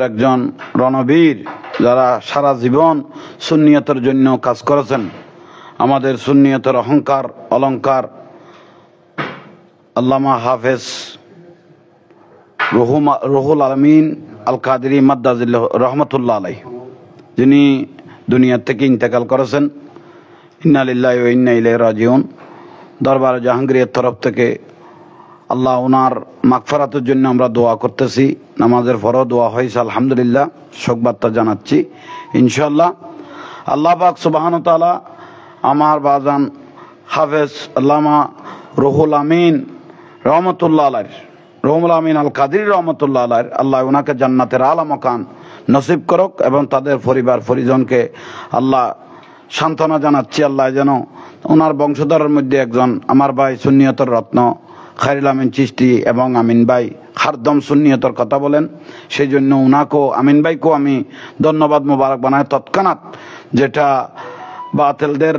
একজন রণবীর যারা সারা জীবন সুন্নিয়তের জন্য কাজ করেছেন। আমাদের সুন্নিয়তের অহংকার অলংকার আল্লামা হাফেজ রুহুল আলমিন আল কাদেরী মাদ্দাজিল্লাহ রহমতুল্লাহ আলাইহি, যিনি দুনিয়া থেকে ইন্তেকাল করেছেন। ইন্না লিল্লাহি ওয়া ইন্না ইলাইহি রাজিউন। দরবার জাহাঙ্গীরের তরফ থেকে আল্লাহ ওনার মাগফিরাতের জন্য আমরা দোয়া করতেছি। নামাজের পরও দোয়া হয়েছে, আলহামদুলিল্লাহ। শোকবার্তা জানাচ্ছি ইনশাআল্লাহ। আল্লাহ পাক সুবহানাহু ওয়া তাআলা আমার বাজান হাফেজ আল্লামা রুহুল আমিন রহমতুল্লাহ আলাইহি, রুহুল আমিন আল কাদেরী রহমতুল্লাহ আলাইহি, আল্লাহ ওনাকে জান্নাতের আলা মাকান নসিব করুক এবং তাদের পরিবার পরিজনকে আল্লাহ সান্ত্বনা জানাচ্ছি। আল্লাহ যেন ওনার বংশধরের মধ্যে একজন আমার ভাই সুন্নিয়তের রত্ন খায়রুল আমিন চিশতি এবং আমিন ভাই হারদম সুন্নিয়তের কথা বলেন, সেই জন্য উনাকেও আমিন ভাইকেও আমি ধন্যবাদ মোবারক বানাই। তৎক্ষণাৎ যেটা বাতিলদের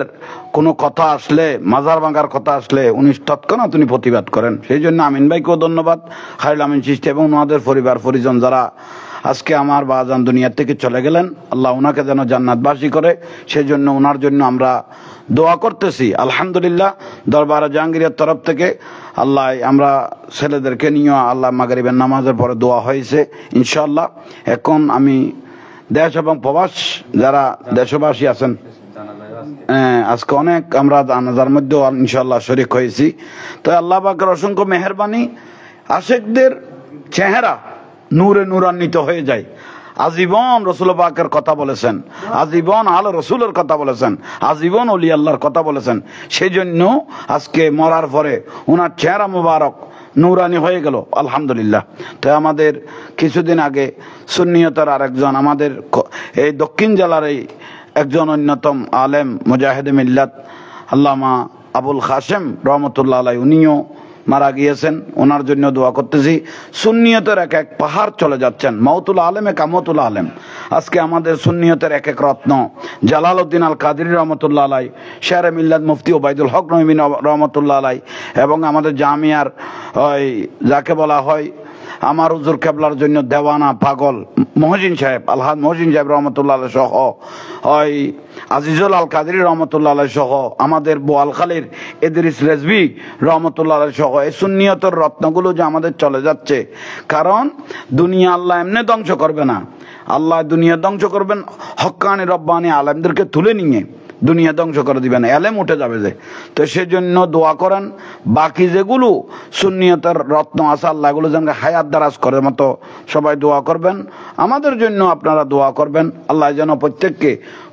কোনো কথা আসলে, মাজার ভাঙার কথা আসলে উনি তৎক্ষণাৎ উনি প্রতিবাদ করেন, সেই জন্য আমিন ভাইকেও ধন্যবাদ। খায়রুল আমিন চিশতি এবং ওনাদের পরিবার পরিজন যারা আজকে আমার বাজান দুনিয়া থেকে চলে গেলেন, আল্লাহ ওনাকে যেন জান্নাতবাসী করে, সেই জন্য ওনার জন্য আমরা দোয়া করতেছি। আলহামদুলিল্লাহ দরবারে জাহাঙ্গীরের তরফ থেকে আল্লাহ আমরা ছেলেদেরকে নিয়ে আল্লাহ মাগরিবের নামাজের পরে দোয়া হয়েছে ইনশাআল্লাহ। এখন আমি দেশ এবং প্রবাস যারা দেশবাসী আছেন, আজকে অনেক আমরা জানাজার মধ্যেও ইনশাআল্লাহ শরীক হয়েছি। তো আল্লাহ পাকের অসংখ্য মেহেরবানি, আশিকদের চেহারা নূরে নূরান্বিত হয়ে যায়। আজীবন রসুল পাকের কথা বলেছেন, আজীবন আলো রসুলের কথা বলেছেন, আজীবন ওলি আল্লাহর কথা বলেছেন। সেই জন্য আজকে মরার পরে ওনার চেহারা মুবারক নূরানি হয়ে গেল, আলহামদুলিল্লাহ। তো আমাদের কিছুদিন আগে সুন্নিয়তের আরেকজন আমাদের এই দক্ষিণ জেলার এই একজন অন্যতম আলেম মুজাহিদে মিল্লাত আল্লামা আবুল কাসেম রহমতুল্লাহ আলাইহি, উনিও মারা গিয়েছেন। ওনার জন্য দোয়া করতেছি। সুন্নিয়তের এক এক পাহাড় চলে যাচ্ছেন, মাউতুল আলেমে কামতুল আলেম। আজকে আমাদের সুন্নিয়তের এক এক রত্ন জালালউদ্দিন আল কাদেরী রহমতুল্লাহ আলাইহি, শেরে মিল্লাত মুফতি ওবায়দুল হক নঈমী রহমতুল্লাহ আলাইহি, এবং আমাদের জামিয়ার ওই যাকে বলা হয় আমার হুজুর কেবলার জন্য দেওয়ানা পাগল মহসিন সাহেব, আলহাজ মহসিন সাহেব রহমতুল্লাহ আলাইহি সহ ওই আজিজুল আল কাদেরী রহমতুল্লাহ আলাইহি সহ আমাদের বোয়ালখালীর ইদ্রিস রেজভী রহমতুল্লাহ আলাইহি সহ এই সুন্নিয়তের রত্নগুলো যে আমাদের চলে যাচ্ছে। কারণ দুনিয়া আল্লাহ এমনি ধ্বংস করবে না, আল্লাহ দুনিয়া ধ্বংস করবেন হক্কানি রব্বানি আলেমদেরকে তুলে নিয়ে দুনিয়া ধ্বংস করে দিবেন, এলেম উঠে যাবে যে। তো সেজন্য দোয়া করেন, বাকি যেগুলো সুন্নিয়তের রত্ন আছে আল্লাহ এগুলো যেন হায়াত দারাজ করার মতো সবাই দোয়া করবেন। আমাদের জন্য আপনারা দোয়া করবেন, আল্লাহ যেন প্রত্যেককে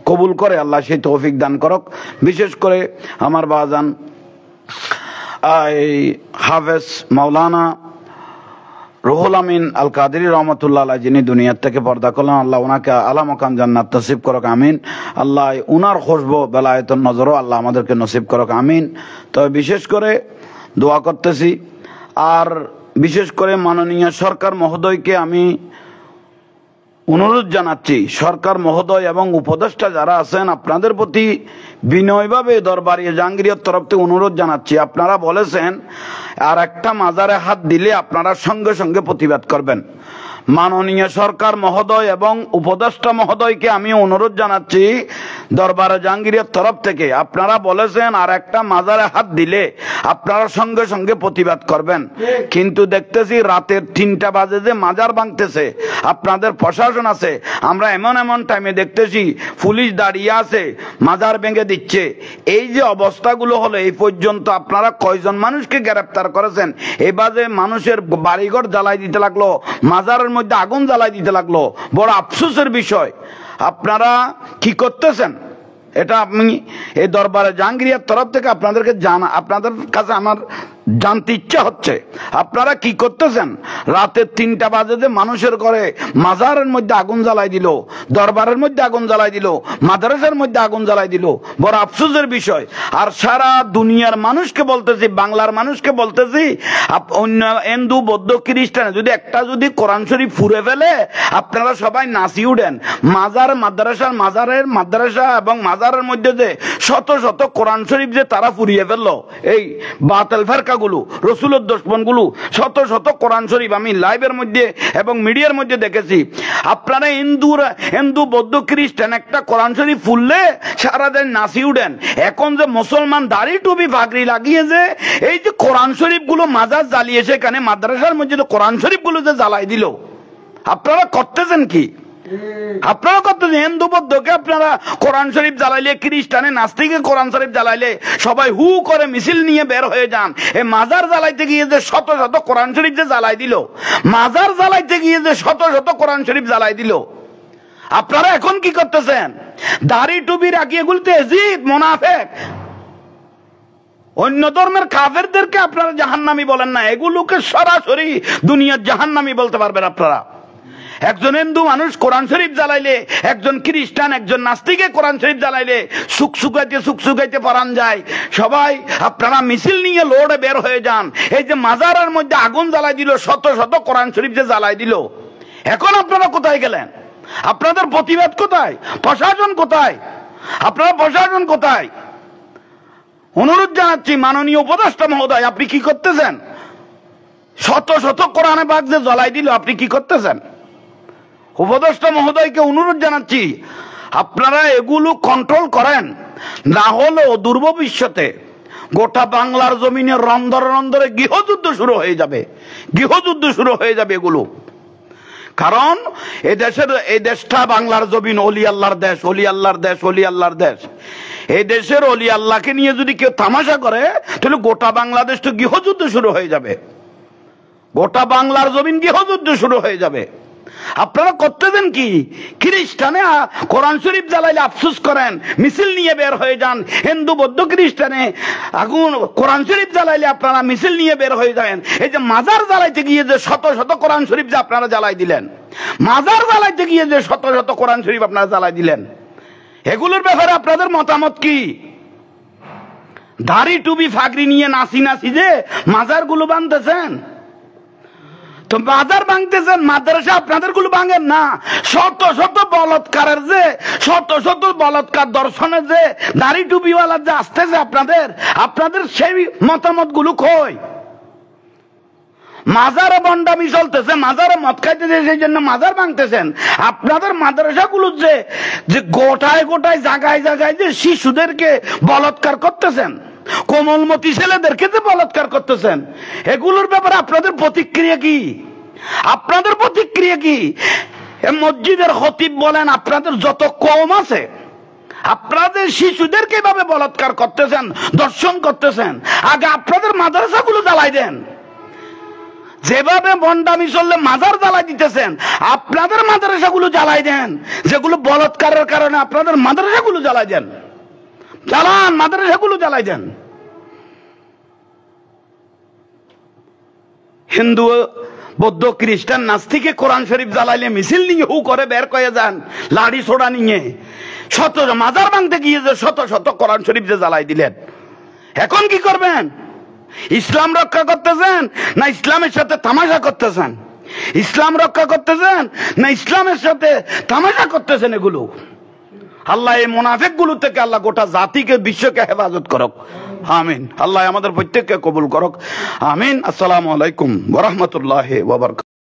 কবুল করে, আল্লাহ সেই তৌফিক দান করক। বিশেষ করে আমার বাজান হাফেজ মাওলানা রুহুল আমিন আল কাদেরী রহমতুল্লাহ আলাইহি, যিনি দুনিয়ার থেকে পর্দা করলেন, আল্লাহ ওনাকে আলা মাকাম জান্নাত নসিব করক, আমিন। আল্লাহ উনার খুশবু বেলায়েতের নজরও আল্লাহ আমাদেরকে নসিব করক, আমিন। তবে বিশেষ করে দোয়া করতেছি। আর বিশেষ করে মাননীয় সরকার মহোদয়কে আমি অনুরোধ জানাচ্ছি, সরকার মহোদয় এবং উপদেষ্টা যারা আছেন আপনাদের প্রতি বিনয়ভাবে দরবারে জাহাঙ্গীরের তরফ থেকে অনুরোধ জানাচ্ছি। আপনারা বলেছেন আর একটা মাজারে হাত দিলে আপনারা সঙ্গে সঙ্গে প্রতিবাদ করবেন। মাননীয় সরকার মহোদয় এবং উপদেষ্টা মহোদয়কে আমি অনুরোধ জানাচ্ছি দরবারে জাহাঙ্গীরের তরফ থেকে, আপনারা বলেছেন আর একটা মাজারে হাত দিলে আপনারা সঙ্গে সঙ্গে প্রতিবাদ করবেন, কিন্তু দেখতেছি রাতের 3টা বাজে যে মাজার ভাঙতেছে, আপনাদের প্রশাসন আছে, আমরা এমন এমন টাইমে দেখতেছি পুলিশ দাঁড়িয়ে আছে মাজার ভেঙে দিচ্ছে। এই যে অবস্থাগুলো হলো, এই পর্যন্ত আপনারা কয়জন মানুষকে গ্রেফতার করেছেন? এবার যে মানুষের বাড়িঘর জ্বালাই দিতে লাগলো, মাজারের মধ্যে আগুন জ্বালাই দিতে লাগলো, বড় আফসোসের বিষয়। আপনারা কি করতেছেন? এটা আমি এই দরবারে জাহাঙ্গীরের তরফ থেকে আপনাদেরকে আপনাদের কাছে আমার জানতে ইচ্ছা হচ্ছে, আপনারা কি করতেছেন? রাতের 3টা বাজে যে মানুষের ঘরে মাজারের মধ্যে আগুন জ্বালাই দিল, দরবারের মধ্যে আগুন জ্বালাই দিল, মাদ্রাসার মধ্যে আগুন জ্বালাই দিল, বড় আফসোসের বিষয়। আর সারা দুনিয়ার মানুষকে বলতেছি, বাংলার মানুষকে বলতেছি, অন্য হিন্দু বৌদ্ধ খ্রিস্টান যদি একটা যদি কোরআন শরীফ ফুরে ফেলে আপনারা সবাই নাচি উঠেন। মাজারের মাদ্রাসা এবং মাজারের মধ্যে যে শত শত কোরআন শরীফ যে তারা ফুরিয়ে ফেললো, এই বাতিল ফেরকা ফিরকাগুলো, রসুলের দুশমনগুলো শত শত কোরআন শরীফ আমি লাইভের মধ্যে এবং মিডিয়ার মধ্যে দেখেছি। আপনারা হিন্দু বৌদ্ধ খ্রিস্টান একটা কোরআন শরীফ ফুললে সারাদিন নাচি উঠেন। এখন যে মুসলমান দাড়ি টুপি পাগড়ি লাগিয়ে যে এই যে কোরআন শরীফগুলো মাজার জ্বালিয়েছে, এখানে মাদ্রাসার মধ্যে কোরআন শরীফগুলো যে জ্বালাই দিল, আপনারা করতেছেন কি? আপনারা করতেছেন হিন্দু বৌদ্ধকে আপনারা কোরআন শরীফ জ্বালাইলে, খ্রিস্টানে নাস্তিকে কোরআন শরীফ জ্বালাইলে সবাই হু করে মিছিল নিয়ে বের হয়ে যান। এই মাজার জ্বালাইতে গিয়ে যে শত শত কোরআন শরীফ যে জ্বালাই দিল, মাজার জ্বালাইতে গিয়ে যে শত শত কোরআন শরীফ জ্বালাই দিল, আপনারা এখন কি করতেছেন? দাড়ি টুপি রাখিয়ে গুলতে এজিদ মুনাফিক অন্য ধর্মের কাফেরদেরকে আপনারা জাহান্নামী বলেন না, এগুলোকে সরাসরি দুনিয়ার জাহান্নামী বলতে পারবেন আপনারা। একজন হিন্দু মানুষ কোরআন শরীফ জ্বালাইলে, একজন খ্রিস্টান একজন নাস্তিকে কোরআন শরীফ জ্বালাইলে সুকসুকাইতে পরান যায়। সবাই আপনারা মিছিল নিয়ে লোডে বের হয়ে যান। এই যে মাজারের মধ্যে আগুন জ্বালাই দিল, শত শত কোরআন শরীফ যে জ্বালাই দিল, এখন আপনারা কোথায় গেলেন? আপনাদের প্রতিবাদ কোথায়? প্রশাসন কোথায়? আপনারা প্রশাসন কোথায়? অনুরোধ জানাচ্ছি মাননীয় উপদেষ্টা মহোদয়, আপনি কি করতেছেন? শত শত কোরআনে পাক যে জ্বালাই দিল, আপনি কি করতেছেন? উপদেষ্টা মহোদয়কে অনুরোধ জানাচ্ছি আপনারা এগুলো কন্ট্রোল করেন, না হলেও দুর্ভবিষ্যতে গোটা বাংলার জমিনে রন্ধরে রন্ধরে গৃহযুদ্ধ শুরু হয়ে যাবে, গৃহযুদ্ধ শুরু হয়ে যাবে এগুলো। কারণ এই দেশটা বাংলার জমিন অলি আল্লাহর দেশ, অলি আল্লাহর দেশ, অলি আল্লাহর দেশ। এই দেশের অলি আল্লাহকে নিয়ে যদি কেউ তামাশা করে তাহলে গোটা বাংলাদেশ তো গৃহযুদ্ধ শুরু হয়ে যাবে, গোটা বাংলার জমিন গৃহযুদ্ধ শুরু হয়ে যাবে। আপনারা করতেছেন কি? খ্রিস্টানে কোরআন শরীফ জ্বালাইলে আফসোস করেন, মিছিল নিয়ে বের হয়ে যান। হিন্দু বৌদ্ধ খ্রিস্টানে আগুন কোরআন শরীফ জ্বালাইলে আপনারা মিছিল নিয়ে বের হয়ে যাবেন। এই যে মাজার জ্বালাইতে গিয়ে যে শত শত কোরআন শরীফ যে আপনারা জ্বালাই দিলেন, মাজার জ্বালাইতে গিয়ে যে শত শত কোরআন শরীফ আপনারা জ্বালাই দিলেন, এগুলোর ব্যাপারে আপনাদের মতামত কি? দাড়ি টুপি ফাগড়ি নিয়ে নাচি নাচি যে মাজারগুলো বাঁধতেছেন, তো মাজার ভাঙতেছেন, মাদ্রাসা আপনাদের গুলো ভাঙেন না। শত শত বলৎকারের যে শত শত বলৎকার দর্শনের যে দাড়ি টুপিওয়ালা যে আসতেছে আপনাদের সেই মতামত গুলো কই? মাজারে বন্ডামি চলতেছে, মাজারে মদ খাইতেছে, সেই জন্য মাজার ভাঙতেছেন। আপনাদের মাদ্রাসা গুলো যে গোটায় গোটায় জায়গায় জায়গায় যে শিশুদেরকে বলৎকার করতেছেন, কোমলমতি ছেলেদেরকে যে বলৎকার করতেছেন, এগুলোর ব্যাপারে আপনাদের প্রতিক্রিয়া কি? আপনাদের প্রতিক্রিয়া কি? মসজিদের খতিব বলেন, আপনাদের যত কওম আছে, আপনাদের শিশুদেরকে এভাবে বলৎকার করতেছেন, দর্শন করতেছেন, আগে আপনাদের মাদ্রাসাগুলো জ্বালাই দেন। যেভাবে বন্ডামি চললে মাজার জ্বালাই দিতেছেন, আপনাদের মাদ্রাসাগুলো জ্বালাই দেন। যেগুলো বলৎকারের কারণে আপনাদের মাদ্রাসাগুলো জ্বালাই দেন, জ্বালান, মাদ্রাসাগুলো জ্বালাই দেন। হিন্দু বৌদ্ধ খ্রিস্টান নাস্তিকে কোরআন শরীফ জ্বালাইলে মিছিল নিয়ে হু করে বের করে যান, লাড়ি ছোড়া নিয়ে শত মাজার ভাঙতে গিয়ে যে শত শত কোরআন শরীফ যে জ্বালাই দিলেন, এখন কি করবেন? ইসলাম রক্ষা করতেছেন না ইসলামের সাথে তামাশা করতেছেন? ইসলাম রক্ষা করতেছেন না ইসলামের সাথে তামাশা করতেছেন? এগুলো আল্লাহ এই মুনাফিক গুলো থেকে আল্লাহ গোটা জাতিকে বিশ্বকে হেফাজত করুক, আমিন। আল্লাহ আমাদের প্রত্যেককে কবুল করুক, আমিন। আসসালামু আলাইকুম ওয়া রাহমাতুল্লাহি ওয়া বারাকাতুহু।